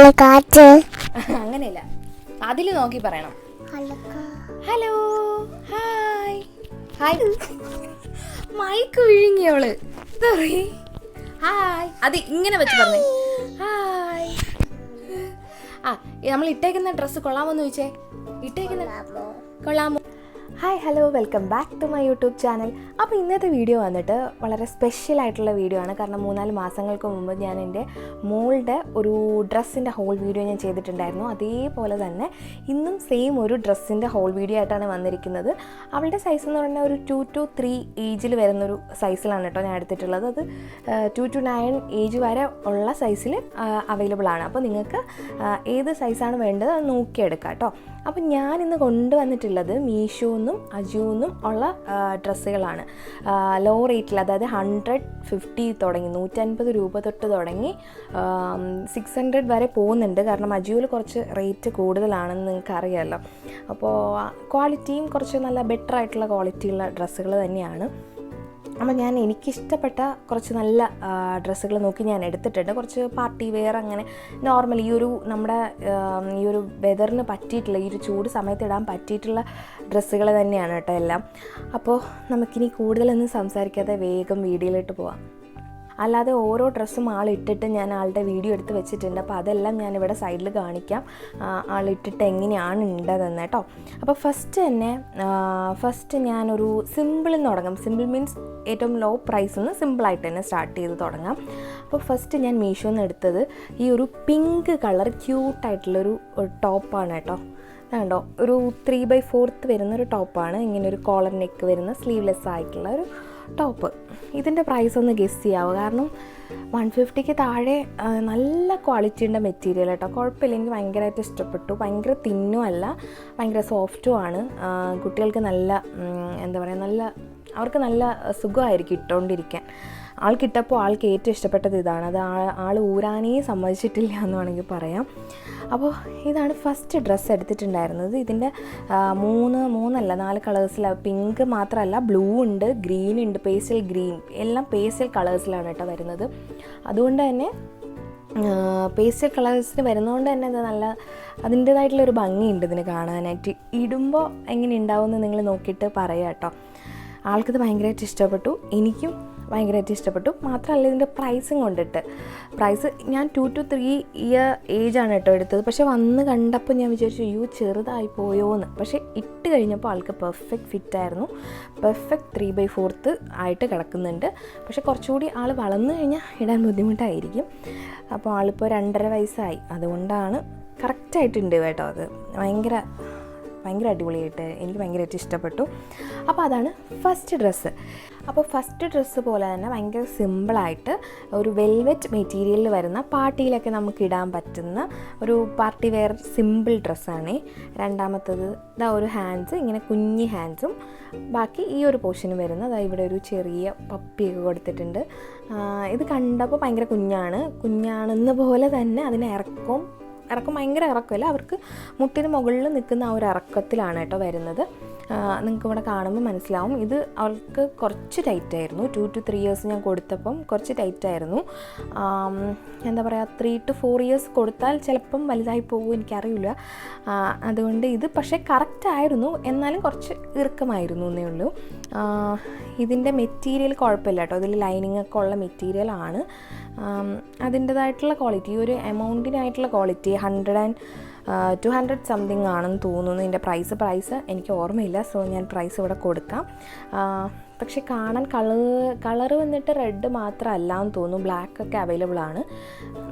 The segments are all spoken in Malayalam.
കാറ്റ് അങ്ങനെയല്ല, അതിൽ നോക്കി പറയണം. Hello, hi hi. മൈക്ക് വിഴുങ്ങിയവള്. ഹായ്, അത് ഇങ്ങനെ വെച്ച് പറഞ്ഞേ. ഹായ്. നമ്മൾ ഇട്ടേക്കുന്ന ഡ്രസ്സ് കൊള്ളാമോന്ന് ചോദിച്ചേ. ഇട്ടേക്കുന്ന കൊള്ളാമോ? Hi, hello, welcome back to my YouTube channel. അപ്പോൾ ഇന്നത്തെ വീഡിയോ വന്നിട്ട് വളരെ സ്പെഷ്യൽ ആയിട്ടുള്ള വീഡിയോ ആണ്. കാരണം 3-4 മാസങ്ങൾക്ക് മുമ്പ് ഞാൻ എൻ്റെ മോളുടെ ഒരു ഡ്രസ്സിൻ്റെ ഹോൾ വീഡിയോ ഞാൻ ചെയ്തിട്ടുണ്ടായിരുന്നു. അതേപോലെ തന്നെ ഇന്നും സെയിം ഒരു ഡ്രസ്സിൻ്റെ ഹോൾ വീഡിയോ ആയിട്ടാണ് വന്നിരിക്കുന്നത്. അവളുടെ സൈസ് എന്ന് പറഞ്ഞാൽ ഒരു 2 to 3 ഏജിൽ വരുന്നൊരു സൈസിലാണ് കേട്ടോ ഞാൻ എടുത്തിട്ടുള്ളത്. അത് 2 to 9 ഏജ് വരെ ഉള്ള സൈസിൽ അവൈലബിൾ ആണ്. അപ്പോൾ നിങ്ങൾക്ക് ഏത് സൈസാണ് വേണ്ടത് അത് നോക്കിയെടുക്കാം കേട്ടോ. അപ്പം ഞാനിന്ന് കൊണ്ടുവന്നിട്ടുള്ളത് മീഷോന്നും അജിയോന്നും ഉള്ള ഡ്രസ്സുകളാണ്. ലോ റേറ്റിൽ, അതായത് 150 തുടങ്ങി 150 രൂപ തൊട്ട് തുടങ്ങി 600 വരെ പോകുന്നുണ്ട്. കാരണം അജിയോയിൽ കുറച്ച് റേറ്റ് കൂടുതലാണെന്ന് നിങ്ങൾക്ക് അറിയാമല്ലോ. അപ്പോൾ ക്വാളിറ്റിയും കുറച്ച് നല്ല ബെറ്റർ ആയിട്ടുള്ള ക്വാളിറ്റിയുള്ള ഡ്രസ്സുകൾ തന്നെയാണ്. അപ്പോൾ ഞാൻ എനിക്കിഷ്ടപ്പെട്ട കുറച്ച് നല്ല ഡ്രസ്സുകൾ നോക്കി ഞാൻ എടുത്തിട്ടുണ്ട്. കുറച്ച് പാർട്ടി വെയർ, അങ്ങനെ നോർമൽ ഈ ഒരു നമ്മുടെ ഈ ഒരു വെതറിന് പറ്റിയിട്ടുള്ള, ഈ ഒരു ചൂട് സമയത്ത് ഇടാൻ പറ്റിയിട്ടുള്ള ഡ്രസ്സുകൾ തന്നെയാണ് കേട്ടോ എല്ലാം. അപ്പോൾ നമുക്കിനി കൂടുതലൊന്നും സംസാരിക്കാതെ വേഗം വീഡിയോയിലോട്ട് പോവാം. അല്ലാതെ ഓരോ ഡ്രസ്സും ആളിട്ടിട്ട് ഞാൻ ആളുടെ വീഡിയോ എടുത്ത് വെച്ചിട്ടുണ്ട്. അപ്പോൾ അതെല്ലാം ഞാനിവിടെ സൈഡിൽ കാണിക്കാം, ആളിട്ടിട്ട് എങ്ങനെയാണ് ഉണ്ടതെന്ന് കേട്ടോ. അപ്പോൾ ഫസ്റ്റ് ഞാനൊരു സിമ്പിളിൽ നിന്ന് തുടങ്ങാം. സിമ്പിൾ മീൻസ് ഏറ്റവും ലോ പ്രൈസിൽ നിന്ന് സിമ്പിളായിട്ട് തന്നെ സ്റ്റാർട്ട് ചെയ്ത് തുടങ്ങാം. അപ്പോൾ ഫസ്റ്റ് ഞാൻ മീഷോയിൽ നിന്ന് എടുത്തത് ഈ ഒരു പിങ്ക് കളർ ക്യൂട്ടായിട്ടുള്ളൊരു ടോപ്പാണ് കേട്ടോ. കണ്ടോ, ഒരു 3/4 വരുന്നൊരു ടോപ്പാണ്. ഇങ്ങനെ ഒരു കോളർ നെക്ക് വരുന്ന സ്ലീവ്ലെസ് ആയിട്ടുള്ള ഒരു ടോപ്പ്. ഇതിൻ്റെ പ്രൈസ് ഒന്ന് ഗെസ് ചെയ്യാവോ? കാരണം 150ക്ക് താഴെ നല്ല ക്വാളിറ്റിയുടെ മെറ്റീരിയൽ കേട്ടോ. കുഴപ്പമില്ല, എനിക്ക് ഭയങ്കരമായിട്ട് ഇഷ്ടപ്പെട്ടു. ഭയങ്കര തിന്നും അല്ല, ഭയങ്കര സോഫ്റ്റും ആണ്. കുട്ടികൾക്ക് നല്ല എന്താ പറയുക, അവർക്ക് നല്ല സുഖമായിരിക്കും ഇട്ടുകൊണ്ടിരിക്കാൻ. ആൾക്കിട്ടപ്പോൾ ആൾക്ക് ഏറ്റവും ഇഷ്ടപ്പെട്ടത് ഇതാണ്. അത് ആൾ ഊരാനേ സമ്മതിച്ചിട്ടില്ല എന്ന് വേണമെങ്കിൽ പറയാം. അപ്പോൾ ഇതാണ് ഫസ്റ്റ് ഡ്രസ്സ് എടുത്തിട്ടുണ്ടായിരുന്നത്. ഇതിൻ്റെ 4 കളേഴ്സിലാണ്. പിങ്ക് മാത്രമല്ല, ബ്ലൂ ഉണ്ട്, ഗ്രീൻ ഉണ്ട്, പേസ്റ്റൽ ഗ്രീൻ, എല്ലാം പേസ്റ്റൽ കളേഴ്സിലാണ് കേട്ടോ വരുന്നത്. അതുകൊണ്ട് തന്നെ പേസ്റ്റൽ കളേഴ്സിന് വരുന്നതുകൊണ്ട് തന്നെ ഇത് നല്ല അതിൻ്റേതായിട്ടുള്ളൊരു ഭംഗിയുണ്ട് ഇതിന് കാണാനായിട്ട്. ഇടുമ്പോൾ എങ്ങനെ ഉണ്ടാവുമെന്ന് നിങ്ങൾ നോക്കിയിട്ട് പറയാം കേട്ടോ. ആൾക്കിത് ഭയങ്കരമായിട്ട് ഇഷ്ടപ്പെട്ടു, എനിക്കും ഭയങ്കരമായിട്ട് ഇഷ്ടപ്പെട്ടു. മാത്രമല്ല ഇതിൻ്റെ പ്രൈസും കൊണ്ടിട്ട്, പ്രൈസ് ഞാൻ 2 to 3 ഇയർ ഏജാണ് കേട്ടോ എടുത്തത്. പക്ഷേ വന്ന് കണ്ടപ്പോൾ ഞാൻ വിചാരിച്ചു അയ്യോ ചെറുതായി പോയോ എന്ന്. പക്ഷേ ഇട്ട് കഴിഞ്ഞപ്പോൾ ആൾക്ക് പെർഫെക്റ്റ് ഫിറ്റായിരുന്നു. പെർഫെക്റ്റ് 3/4 ആയിട്ട് കിടക്കുന്നുണ്ട്. പക്ഷേ കുറച്ചുകൂടി ആൾ വളർന്നു കഴിഞ്ഞാൽ ഇടാൻ ബുദ്ധിമുട്ടായിരിക്കും. അപ്പോൾ ആളിപ്പോൾ 2.5 വയസ്സായി, അതുകൊണ്ടാണ് കറക്റ്റായിട്ടുണ്ട് കേട്ടോ. അത് ഭയങ്കര അടിപൊളിയായിട്ട് എനിക്ക് ഭയങ്കരമായിട്ട് ഇഷ്ടപ്പെട്ടു. അപ്പോൾ അതാണ് ഫസ്റ്റ് ഡ്രസ്സ്. അപ്പോൾ ഫസ്റ്റ് ഡ്രസ്സ് പോലെ തന്നെ ഭയങ്കര സിമ്പിളായിട്ട് ഒരു വെൽവെറ്റ് മെറ്റീരിയലിൽ വരുന്ന, പാർട്ടിയിലൊക്കെ നമുക്ക് ഇടാൻ പറ്റുന്ന ഒരു പാർട്ടി വെയർ സിമ്പിൾ ഡ്രസ്സാണ്. രണ്ടാമത്തത് ഇതാ ഒരു ഹാൻഡ്സ്, ഇങ്ങനെ കുഞ്ഞി ഹാൻഡ്സും ബാക്കി ഈ ഒരു പോർഷനും വരുന്നത്. ഇവിടെ ഒരു ചെറിയ പപ്പിയൊക്കെ കൊടുത്തിട്ടുണ്ട്. ഇത് കണ്ടപ്പോൾ ഭയങ്കര കുഞ്ഞാണെന്ന പോലെ തന്നെ അതിന് ഇറക്കം ഭയങ്കര ഇറക്കമല്ല, അവർക്ക് മുട്ടിന് മുകളിൽ നിൽക്കുന്ന ആ ഒരു ഇറക്കത്തിലാണ് കേട്ടോ വരുന്നത്. നിങ്ങൾക്ക് ഇവിടെ കാണുമ്പോൾ മനസ്സിലാവും. ഇത് അവൾക്ക് കുറച്ച് ടൈറ്റായിരുന്നു. 2 to 3 ഇയേഴ്സ് ഞാൻ കൊടുത്തപ്പം കുറച്ച് ടൈറ്റായിരുന്നു. എന്താ പറയുക, 3 to 4 ഇയേഴ്സ് കൊടുത്താൽ ചിലപ്പം വലുതായി പോകും, എനിക്കറിയില്ല. അതുകൊണ്ട് ഇത് പക്ഷേ കറക്റ്റായിരുന്നു, എന്നാലും കുറച്ച് ഇറുക്കമായിരുന്നു എന്നേ ഉള്ളൂ. ഇതിൻ്റെ മെറ്റീരിയൽ കുഴപ്പമില്ല കേട്ടോ. ഇതിൽ ലൈനിങ് ഒക്കെ ഉള്ള മെറ്റീരിയലാണ്. അതിൻ്റേതായിട്ടുള്ള ക്വാളിറ്റി, ഈ ഒരു എമൗണ്ടിനായിട്ടുള്ള ക്വാളിറ്റി 200 സംതിങ് ആണെന്ന് തോന്നുന്നു. ഇതിൻ്റെ പ്രൈസ് എനിക്ക് ഓർമ്മയില്ല, സോ ഞാൻ പ്രൈസ് ഇവിടെ കൊടുക്കാം. പക്ഷേ കാണാൻ കളറ് വന്നിട്ട് റെഡ് മാത്രമല്ല എന്ന് തോന്നുന്നു, ബ്ലാക്ക് ഒക്കെ അവൈലബിൾ ആണ്.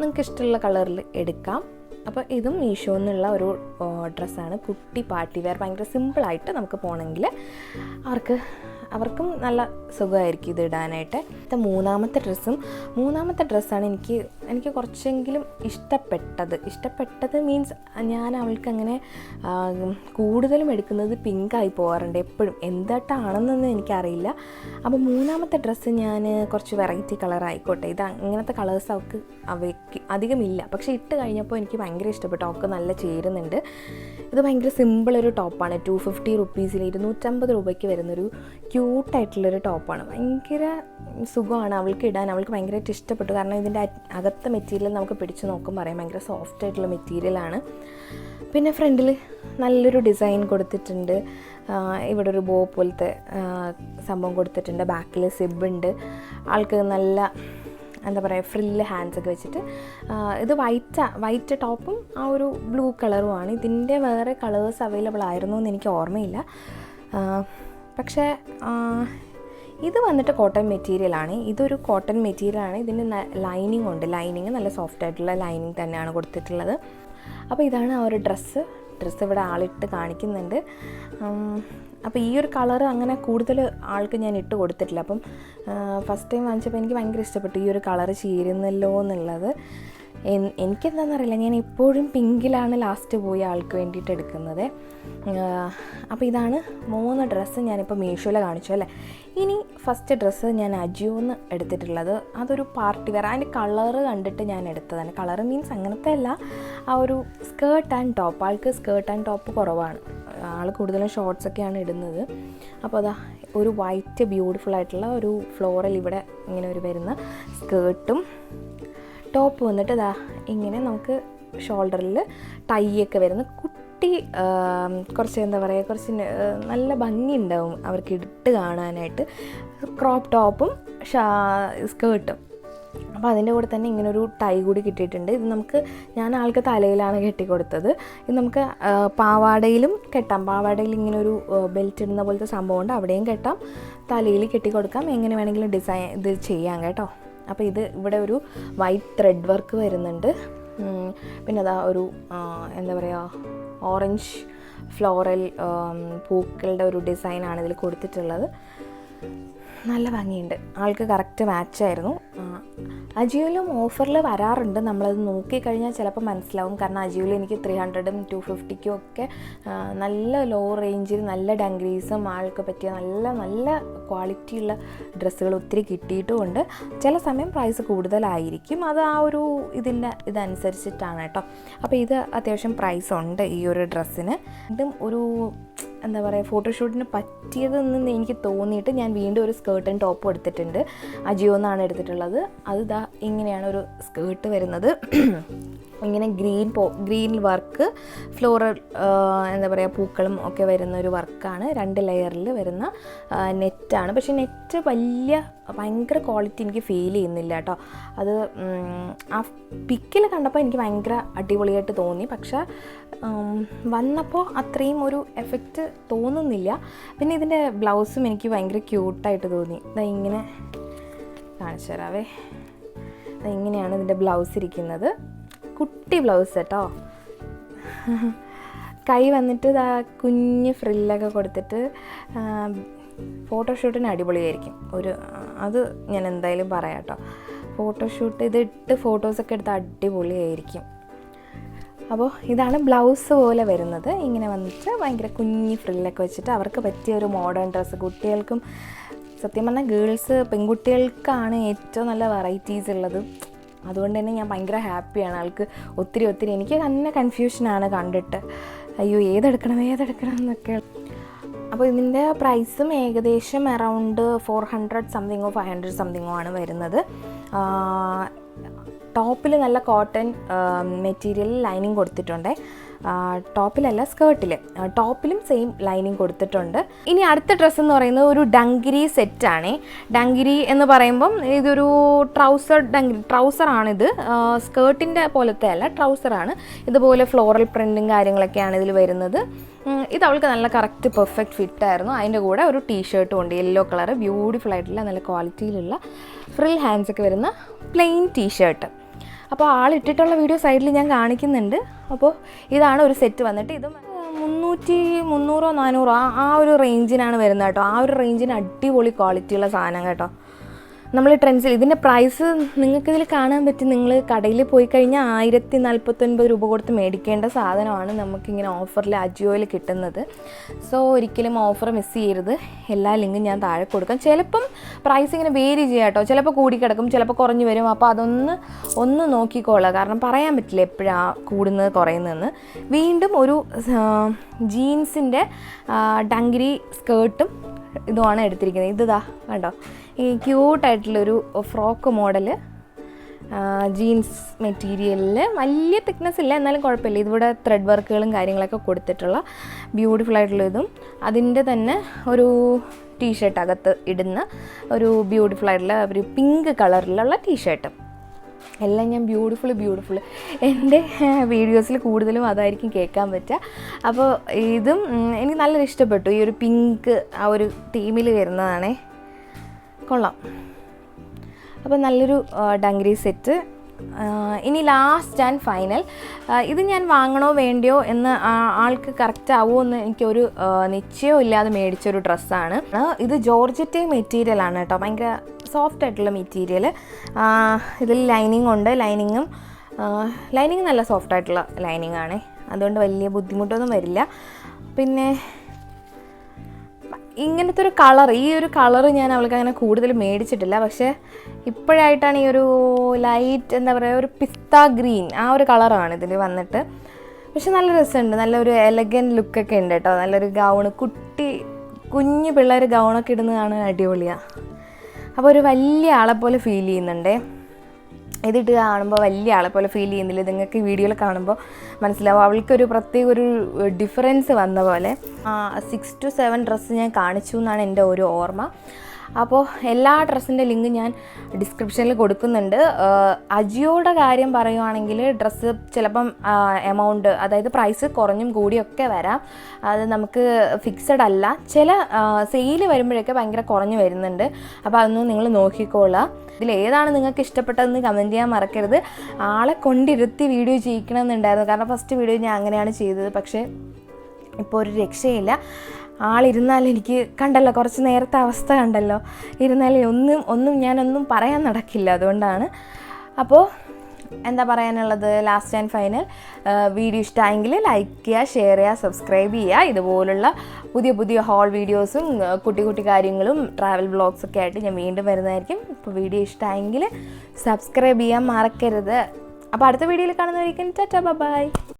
നിങ്ങൾക്ക് ഇഷ്ടമുള്ള കളറിൽ എടുക്കാം. അപ്പോൾ ഇതും മീഷോയിൽ നിന്നുള്ള ഒരു ഡ്രസ്സാണ്. കുട്ടി പാർട്ടി വെയർ, ഭയങ്കര സിമ്പിളായിട്ട് നമുക്ക് പോകണമെങ്കിൽ അവർക്കും നല്ല സുഖമായിരിക്കും ഇത് ഇടാനായിട്ട്. മൂന്നാമത്തെ ഡ്രസ്സാണ് എനിക്ക് കുറച്ചെങ്കിലും ഇഷ്ടപ്പെട്ടത് മീൻസ് ഞാൻ അവൾക്കങ്ങനെ കൂടുതലും എടുക്കുന്നത് പിങ്കായി പോകാറുണ്ട് എപ്പോഴും, എന്തായിട്ടാണെന്നൊന്നും എനിക്കറിയില്ല. അപ്പോൾ മൂന്നാമത്തെ ഡ്രസ്സ് ഞാൻ കുറച്ച് വെറൈറ്റി കളർ ആയിക്കോട്ടെ, ഇങ്ങനത്തെ കളേഴ്സ് അവയ്ക്ക് അധികമില്ല, പക്ഷേ ഇട്ട് കഴിഞ്ഞപ്പോൾ എനിക്ക് ഭയങ്കര ഇഷ്ടപ്പെട്ടു. അവൾക്ക് നല്ല ചേരുന്നുണ്ട്. ഇത് ഭയങ്കര സിമ്പിളൊരു ടോപ്പാണ്. 250 റുപ്പീസിൽ 250 രൂപയ്ക്ക് വരുന്നൊരു ക്യൂട്ടായിട്ടുള്ളൊരു ടോപ്പാണ്. ഭയങ്കര സുഖമാണ് അവൾക്ക് ഇടാൻ. അവൾക്ക് ഭയങ്കരമായിട്ട് ഇഷ്ടപ്പെട്ടു. കാരണം ഇതിൻ്റെ അകത്തെ മെറ്റീരിയൽ നമുക്ക് പിടിച്ച് നോക്കുമ്പോൾ അറിയാം ഭയങ്കര സോഫ്റ്റ് ആയിട്ടുള്ള മെറ്റീരിയലാണ്. പിന്നെ ഫ്രണ്ടിൽ നല്ലൊരു ഡിസൈൻ കൊടുത്തിട്ടുണ്ട്. ഇവിടെ ഒരു ബോ പോലത്തെ സംഭവം കൊടുത്തിട്ടുണ്ട്. ബാക്കിൽ സിബുണ്ട്. ആൾക്ക് നല്ല എന്താ പറയുക ഫ്രില്ല് ഹാൻഡ്സൊക്കെ വെച്ചിട്ട്. ഇത് വൈറ്റ് ടോപ്പും ആ ഒരു ബ്ലൂ കളറുമാണ്. ഇതിൻ്റെ വേറെ കളേഴ്സ് അവൈലബിൾ ആയിരുന്നു എന്ന് എനിക്ക് ഓർമ്മയില്ല. പക്ഷേ ഇത് വന്നിട്ട് കോട്ടൺ മെറ്റീരിയലാണ്. ഇതൊരു കോട്ടൺ മെറ്റീരിയലാണ്. ഇതിന് ലൈനിങ് ഉണ്ട്. ലൈനിങ് നല്ല സോഫ്റ്റ് ആയിട്ടുള്ള ലൈനിങ് തന്നെയാണ് കൊടുത്തിട്ടുള്ളത്. അപ്പോൾ ഇതാണ് ആ ഒരു ഡ്രസ്സ് ഇവിടെ ആളിട്ട് കാണിക്കുന്നുണ്ട്. അപ്പോൾ ഈ ഒരു കളറ് അങ്ങനെ കൂടുതൽ ആൾക്ക് ഞാൻ ഇട്ട് കൊടുത്തിട്ടില്ല. അപ്പം ഫസ്റ്റ് ടൈം വാങ്ങിച്ചപ്പോൾ എനിക്ക് ഭയങ്കര ഇഷ്ടപ്പെട്ടു ഈ ഒരു കളറ് ചേരുന്നല്ലോ എന്നുള്ളത്. എനിക്കെന്താണെന്നറിയില്ല, ഞാൻ എപ്പോഴും പിങ്കിലാണ് ലാസ്റ്റ് പോയി ആൾക്ക് വേണ്ടിയിട്ട് എടുക്കുന്നത്. അപ്പോൾ ഇതാണ് 3 ഡ്രസ്സ് ഞാനിപ്പോൾ മീഷോയിൽ കാണിച്ചു അല്ലേ. ഇനി ഫസ്റ്റ് ഡ്രസ്സ് ഞാൻ അജിയോന്ന് എടുത്തിട്ടുള്ളത്. അതൊരു പാർട്ടി വെയർ. അതിൻ്റെ കളറ് കണ്ടിട്ട് ഞാൻ എടുത്തതാണ്. കളറ് മീൻസ് അങ്ങനത്തെ അല്ല, ആ ഒരു സ്കേർട്ട് ആൻഡ് ടോപ്പ്. ആൾക്ക് സ്കേർട്ട് ആൻഡ് ടോപ്പ് കുറവാണ്. ആൾ കൂടുതലും ഷോർട്ട്സൊക്കെയാണ് ഇടുന്നത്. അപ്പോൾ അതാ ഒരു വൈറ്റ് ബ്യൂട്ടിഫുൾ ആയിട്ടുള്ള ഒരു ഫ്ലോറൽ ഇവിടെ ഇങ്ങനെ ഒരു വരുന്ന സ്കേർട്ടും ടോപ്പ് വന്നിട്ട് ഇതാ ഇങ്ങനെ നമുക്ക് ഷോൾഡറിൽ ടൈ ഒക്കെ വരുന്ന കുട്ടി കുറച്ച് എന്താ പറയുക കുറച്ച് നല്ല ഭംഗി ഉണ്ടാവും അവർക്ക് ഇട്ട് കാണാനായിട്ട്. ക്രോപ്പ് ടോപ്പും സ്കേർട്ടും. അപ്പോൾ അതിൻ്റെ കൂടെ തന്നെ ഇങ്ങനൊരു ടൈ കൂടി കിട്ടിയിട്ടുണ്ട്. ഇത് ഞാൻ ആൾക്ക് തലയിലാണ് കെട്ടിക്കൊടുത്തത്. ഇത് നമുക്ക് പാവാടയിലും കെട്ടാം. പാവാടയിൽ ഇങ്ങനൊരു ബെൽറ്റ് ഇടുന്ന പോലത്തെ സംഭവം ഉണ്ട്, അവിടെയും കെട്ടാം, തലയിൽ കെട്ടിക്കൊടുക്കാം. എങ്ങനെ വേണമെങ്കിലും ഡിസൈൻ ഇത് ചെയ്യാം കേട്ടോ. അപ്പോൾ ഇവിടെ ഒരു വൈറ്റ് ത്രെഡ് വർക്ക് വരുന്നുണ്ട്. പിന്നെ അതാ ഒരു എന്താ പറയുക ഓറഞ്ച് ഫ്ലോറൽ പൂക്കളുടെ ഒരു ഡിസൈനാണ് ഇതിൽ കൊടുത്തിട്ടുള്ളത്. നല്ല ഭംഗിയുണ്ട്. ആൾക്ക് കറക്റ്റ് മാച്ചായിരുന്നു. അജിയോയിലും ഓഫറിൽ വരാറുണ്ട്. നമ്മളത് നോക്കിക്കഴിഞ്ഞാൽ ചിലപ്പോൾ മനസ്സിലാവും. കാരണം അജിയോയിൽ എനിക്ക് 300-ഉം 250-ക്കും ഒക്കെ നല്ല ലോ റേഞ്ചിൽ നല്ല ഡംഗ്രീസും ആൾക്ക് പറ്റിയ നല്ല ക്വാളിറ്റിയുള്ള ഡ്രസ്സുകൾ ഒത്തിരി കിട്ടിയിട്ടുമുണ്ട്. ചില സമയം പ്രൈസ് കൂടുതലായിരിക്കും. അത് ആ ഒരു ഇതനുസരിച്ചിട്ടാണ് കേട്ടോ. അപ്പോൾ ഇത് അത്യാവശ്യം പ്രൈസ് ഉണ്ട് ഈ ഒരു ഡ്രസ്സിന്. ഇതും ഒരു എന്താ പറയുക ഫോട്ടോഷൂട്ടിന് പറ്റിയതെന്ന് എനിക്ക് തോന്നിയിട്ട് ഞാൻ വീണ്ടും ഒരു സ്കേർട്ട് ആൻഡ് ടോപ്പ് എടുത്തിട്ടുണ്ട്. അജിയോ എന്നാണ് എടുത്തിട്ടുള്ളത്. അത് ഇതാ ഇങ്ങനെയാണ് ഒരു സ്കേർട്ട് വരുന്നത്. ഇങ്ങനെ ഗ്രീൻ വർക്ക് ഫ്ലോറൽ എന്താ പറയുക പൂക്കളും ഒക്കെ വരുന്ന ഒരു വർക്കാണ്. 2 ലെയറിൽ വരുന്ന നെറ്റാണ്. പക്ഷേ നെറ്റ് ഭയങ്കര ക്വാളിറ്റി എനിക്ക് ഫീൽ ചെയ്യുന്നില്ല കേട്ടോ. അത് ആ പിക്കിൽ കണ്ടപ്പോൾ എനിക്ക് ഭയങ്കര അടിപൊളിയായിട്ട് തോന്നി. പക്ഷേ വന്നപ്പോൾ അത്രയും ഒരു എഫക്റ്റ് തോന്നുന്നില്ല. പിന്നെ ഇതിൻ്റെ ബ്ലൗസും എനിക്ക് ഭയങ്കര ക്യൂട്ടായിട്ട് തോന്നി. ഇങ്ങനെ കാണിച്ചു തരാവേ. ഇങ്ങനെയാണ് ഇതിൻ്റെ ബ്ലൗസ് ഇരിക്കുന്നത്. കുട്ടി ബ്ലൗസ് കേട്ടോ. കൈ വന്നിട്ട് കുഞ്ഞ് ഫ്രില്ലൊക്കെ കൊടുത്തിട്ട് ഫോട്ടോഷൂട്ടിന് അടിപൊളിയായിരിക്കും. അത് ഞാൻ എന്തായാലും പറയാം കേട്ടോ. ഫോട്ടോഷൂട്ട് ഇതിട്ട് ഫോട്ടോസൊക്കെ എടുത്ത് അടിപൊളിയായിരിക്കും. അപ്പോൾ ഇതാണ് ബ്ലൗസ് പോലെ വരുന്നത്. ഇങ്ങനെ വന്നിട്ട് ഭയങ്കര കുഞ്ഞി ഫ്രില്ലൊക്കെ വെച്ചിട്ട് അവർക്ക് പറ്റിയ ഒരു മോഡേൺ ഡ്രസ്സ്. കുട്ടികൾക്കും സത്യം പറഞ്ഞാൽ പെൺകുട്ടികൾക്കാണ് ഏറ്റവും നല്ല വെറൈറ്റീസ് ഉള്ളത്. അതുകൊണ്ട് തന്നെ ഞാൻ ഭയങ്കര ഹാപ്പിയാണ്. ആൾക്ക് ഒത്തിരി എനിക്ക് തന്നെ കൺഫ്യൂഷനാണ് കണ്ടിട്ട്. അയ്യോ ഏതെടുക്കണം എന്നൊക്കെ. അപ്പോൾ ഇതിൻ്റെ പ്രൈസും ഏകദേശം അറൗണ്ട് 400 സംതിങ്ങോ 500 സംതിങ്ങോ ആണ് വരുന്നത്. ടോപ്പിൽ നല്ല കോട്ടൺ മെറ്റീരിയൽ ലൈനിങ് കൊടുത്തിട്ടുണ്ട്. ടോപ്പിലല്ല സ്കേർട്ടിൽ. ടോപ്പിലും സെയിം ലൈനിങ് കൊടുത്തിട്ടുണ്ട്. ഇനി അടുത്ത ഡ്രസ്സ് എന്ന് പറയുന്നത് ഒരു ഡങ്കിരി സെറ്റാണ്. ഡങ്കിരി എന്ന് പറയുമ്പം ഇതൊരു ട്രൗസറാണിത്. സ്കേർട്ടിൻ്റെ പോലത്തെ അല്ല, ട്രൗസറാണ്. ഇതുപോലെ ഫ്ലോറൽ പ്രിൻറ്റും കാര്യങ്ങളൊക്കെയാണ് ഇതിൽ വരുന്നത്. ഇത് അവൾക്ക് നല്ല കറക്റ്റ് പെർഫെക്റ്റ് ഫിറ്റായിരുന്നു. അതിൻ്റെ കൂടെ ഒരു ടീഷർട്ടും ഉണ്ട്, യെല്ലോ കളർ, ബ്യൂട്ടിഫുൾ ആയിട്ടുള്ള നല്ല ക്വാളിറ്റിയിലുള്ള ഫ്രിൽ ഹാൻഡ്സൊക്കെ വരുന്ന പ്ലെയിൻ ടീഷർട്ട്. അപ്പോൾ ആളിട്ടിട്ടുള്ള വീഡിയോ സൈഡിൽ ഞാൻ കാണിക്കുന്നുണ്ട്. അപ്പോൾ ഇതാണ് ഒരു സെറ്റ് വന്നിട്ട്. ഇത് 300-400 ആ ഒരു റേഞ്ചിനാണ് വരുന്നത് കേട്ടോ. ആ ഒരു റേഞ്ചിന് അടിപൊളി ക്വാളിറ്റിയുള്ള സാധനം കേട്ടോ. നമ്മൾ ട്രെൻഡ്സിൽ ഇതിൻ്റെ പ്രൈസ് നിങ്ങൾക്കിതിൽ കാണാൻ പറ്റും. നിങ്ങൾ കടയിൽ പോയി കഴിഞ്ഞാൽ 1049 രൂപ കൊടുത്ത് മേടിക്കേണ്ട സാധനമാണ് നമുക്കിങ്ങനെ ഓഫറിൽ അജിയോയിൽ കിട്ടുന്നത്. സോ ഒരിക്കലും ഓഫർ മിസ് ചെയ്യരുത്. എല്ലാ ലിങ്കും ഞാൻ താഴെ കൊടുക്കാം. ചിലപ്പം പ്രൈസ് ഇങ്ങനെ വേരി ചെയ്യാം കേട്ടോ. ചിലപ്പോൾ കൂടിക്കിടക്കും, ചിലപ്പോൾ കുറഞ്ഞു വരും. അപ്പോൾ ഒന്ന് നോക്കിക്കോളാം. കാരണം പറയാൻ പറ്റില്ല എപ്പോഴാണ് കൂടുന്നത് കുറയുന്നതെന്ന്. വീണ്ടും ഒരു ജീൻസിൻ്റെ ഡങ്കിരി സ്കേർട്ടും ഇതുമാണ് എടുത്തിരിക്കുന്നത്. ഇതാ കണ്ടോ, ഈ ക്യൂട്ടായിട്ടുള്ളൊരു ഫ്രോക്ക് മോഡല് ജീൻസ് മെറ്റീരിയലിൽ വലിയ തിക്നെസ് ഇല്ല, എന്നാലും കുഴപ്പമില്ല. ഇതിവിടെ ത്രെഡ് വർക്കുകളും കാര്യങ്ങളൊക്കെ കൊടുത്തിട്ടുള്ള ബ്യൂട്ടിഫുൾ ആയിട്ടുള്ള ഇതും അതിൻ്റെ തന്നെ ഒരു ടീഷർട്ട് അകത്ത് ഇടുന്ന ഒരു ബ്യൂട്ടിഫുൾ ആയിട്ടുള്ള ഒരു പിങ്ക് കളറിലുള്ള ടീഷർട്ടും എല്ലാം ഞാൻ ബ്യൂട്ടിഫുൾ എൻ്റെ വീഡിയോസിൽ കൂടുതലും അതായിരിക്കും കേൾക്കാൻ പറ്റുക. അപ്പോൾ ഇതും എനിക്ക് നല്ലൊരു ഇഷ്ടപ്പെട്ടു. ഈ ഒരു പിങ്ക് ആ ഒരു തീമിൽ വരുന്നതാണേ, കൊള്ളാം. അപ്പോൾ നല്ലൊരു ഡങ്കരി സെറ്റ്. ഇനി ലാസ്റ്റ് ആൻഡ് ഫൈനൽ, ഇത് ഞാൻ വാങ്ങണോ വേണ്ടിയോ എന്ന് ആൾക്ക് കറക്റ്റ് ആവുമോ എന്ന് എനിക്കൊരു നിശ്ചയവും ഇല്ലാതെ മേടിച്ചൊരു ഡ്രസ്സാണ്. ഇത് ജോർജറ്റ് മെറ്റീരിയലാണ് കേട്ടോ, ഭയങ്കര സോഫ്റ്റ് ആയിട്ടുള്ള മെറ്റീരിയൽ. ഇതിൽ ലൈനിങ് ഉണ്ട്, ലൈനിങ് നല്ല സോഫ്റ്റ് ആയിട്ടുള്ള ലൈനിങ് ആണ്, അതുകൊണ്ട് വലിയ ബുദ്ധിമുട്ടൊന്നും വരില്ല. പിന്നെ ഇങ്ങനത്തെ ഒരു കളർ, ഈ ഒരു കളറ് ഞാൻ അവൾക്ക് അങ്ങനെ കൂടുതൽ മേടിച്ചിട്ടില്ല. പക്ഷേ ഇപ്പോഴായിട്ടാണ് ഈ ഒരു ലൈറ്റ് എന്താ പറയുക, ഒരു പിസ്ത ഗ്രീൻ ആ ഒരു കളറാണ് ഇതിൽ വന്നിട്ട്. പക്ഷെ നല്ല രസമുണ്ട്, നല്ലൊരു എലഗൻറ്റ് ലുക്കൊക്കെ ഉണ്ട് കേട്ടോ. നല്ലൊരു ഗൗണ്, കുഞ്ഞു പിള്ളേർ ഗൗണൊക്കെ ഇടുന്നതാണ് അടിപൊളിയാണ്. അപ്പോൾ ഒരു വലിയ ആളെപ്പോലെ ഫീൽ ചെയ്യുന്നുണ്ടേ. ഇതിട്ട് കാണുമ്പോൾ വലിയ ആളെപ്പോലെ ഫീൽ ചെയ്യുന്നില്ല, നിങ്ങൾക്ക് വീഡിയോയിൽ കാണുമ്പോൾ മനസ്സിലാവും. അവൾക്കൊരു പ്രത്യേക ഒരു ഡിഫറൻസ് വന്ന പോലെ 6 to 7 ഡ്രസ്സ് ഞാൻ കാണിച്ചു എന്നാണ് എൻ്റെ ഒരു ഓർമ്മ. അപ്പോൾ എല്ലാ ഡ്രസ്സിൻ്റെ ലിങ്ക് ഞാൻ ഡിസ്ക്രിപ്ഷനിൽ കൊടുക്കുന്നുണ്ട്. അജിയോയുടെ കാര്യം പറയുവാണെങ്കിൽ ഡ്രസ്സ് ചിലപ്പം എമൗണ്ട്, അതായത് പ്രൈസ് കുറഞ്ഞും കൂടിയൊക്കെ വരാം. അത് നമുക്ക് ഫിക്സഡ് അല്ല. ചില സെയിൽ വരുമ്പോഴൊക്കെ ഭയങ്കര കുറഞ്ഞ് വരുന്നുണ്ട്. അപ്പോൾ അതൊന്നും നിങ്ങൾ നോക്കിക്കോളുക. ഇതിലേതാണ് നിങ്ങൾക്ക് ഇഷ്ടപ്പെട്ടതെന്ന് കമൻറ്റ് ചെയ്യാൻ മറക്കരുത്. ആളെ കൊണ്ടിരുത്തി വീഡിയോ ചെയ്യിക്കണമെന്നുണ്ടായിരുന്നു, കാരണം ഫസ്റ്റ് വീഡിയോ ഞാൻ അങ്ങനെയാണ് ചെയ്തത്. പക്ഷേ ഇപ്പോൾ ഒരു രക്ഷയില്ല. ആളിരുന്നാൽ എനിക്ക് കണ്ടല്ലോ, കുറച്ച് നേരത്തെ അവസ്ഥ കണ്ടല്ലോ, ഇരുന്നാലേ ഒന്നും ഞാനൊന്നും പറയാൻ നടക്കില്ല. അതുകൊണ്ടാണ്. അപ്പോൾ എന്താ പറയാനുള്ളത്, ലാസ്റ്റ് ആൻഡ് ഫൈനൽ, വീഡിയോ ഇഷ്ടമായെങ്കിൽ ലൈക്ക് ചെയ്യുക, ഷെയർ ചെയ്യുക, സബ്സ്ക്രൈബ് ചെയ്യുക. ഇതുപോലുള്ള പുതിയ ഹോൾ വീഡിയോസും കുട്ടി കാര്യങ്ങളും ട്രാവൽ വ്ളോഗ്സൊക്കെ ആയിട്ട് ഞാൻ വീണ്ടും വരുന്നതായിരിക്കും. ഇപ്പോൾ വീഡിയോ ഇഷ്ടമായെങ്കിൽ സബ്സ്ക്രൈബ് ചെയ്യാൻ മറക്കരുത്. അപ്പോൾ അടുത്ത വീഡിയോയിൽ കാണുന്നവരിക്കും ടാറ്റാ ബൈ.